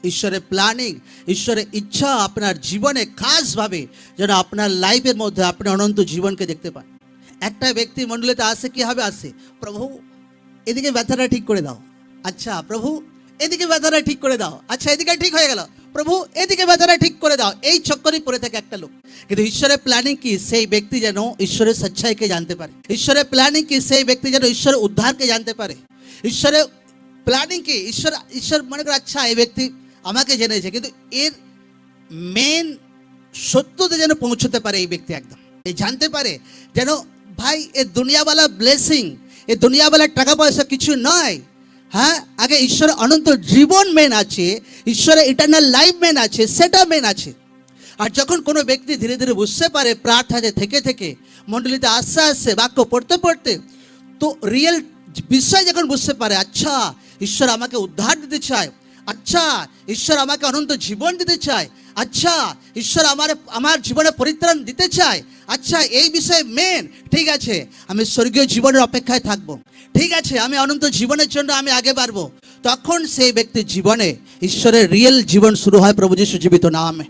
ঈশ্বরের প্ল্যানিং, ঈশ্বরের ইচ্ছা আপনার জীবনে খাসভাবে যেন আপনার লাইফের মধ্যে আপনি অনন্ত জীবনকে দেখতে পান। একটা ব্যক্তি মণ্ডলীতে আসে, কীভাবে আসে? প্রভু এদিকে ব্যথাটা ঠিক করে দাও। আচ্ছা প্রভু এদিকে ব্যথাটা ঠিক করে দাও। আচ্ছা এদিকে ঠিক হয়ে গেল, প্রভু এদিকে ব্যথাটা ঠিক করে দাও। এই চক্করই পড়ে থাকে একটা লোক। কিন্তু ঈশ্বরের প্ল্যানিং কি? সেই ব্যক্তি যেন ঈশ্বরের সচ্চাইকে জানতে পারে। ঈশ্বরের প্ল্যানিং কি? সেই ব্যক্তি যেন ঈশ্বরের উদ্ধারকে জানতে পারে। ঈশ্বরের প্ল্যানিং কি? ঈশ্বর মনে করে আচ্ছা এই ব্যক্তি আমাকে জেনেছে, কিন্তু এর মেন সত্যতে যেন পৌঁছতে পারে এই ব্যক্তি, একদম এই জানতে পারে যেন ভাই এ দুনিয়াওয়ালা ব্লেসিং, এ দুনিয়াওয়ালা টাকা পয়সা কিছু নয়। হ্যাঁ, আগে ঈশ্বরের অনন্ত জীবন মেন আছে, ঈশ্বরের ইটারনাল লাইফ মেন আছে, সেটা মেন আছে। আর যখন কোনো ব্যক্তি ধীরে ধীরে বুঝতে পারে প্রার্থনাতে থেকে থেকে, মণ্ডলীতে আস্তে আস্তে বাক্য পড়তে পড়তে, তো রিয়েল বিষয় যখন বুঝতে পারে, আচ্ছা ঈশ্বর আমাকে উদ্ধার দিতে চায়, আচ্ছা ঈশ্বর আমাকে অনন্ত জীবন দিতে চায়, আচ্ছা ঈশ্বর আমার জীবনে পরিত্রাণ দিতে চায়, আচ্ছা এই বিষয়ে মেন, ঠিক আছে আমি স্বর্গীয় জীবনের অপেক্ষায় থাকবো, ঠিক আছে আমি অনন্ত জীবনের জন্য আমি আগে বাড়বো। তখন সেই ব্যক্তির জীবনে ঈশ্বরের রিয়েল জীবন শুরু হয় প্রভু যীশু জীবিত নামে।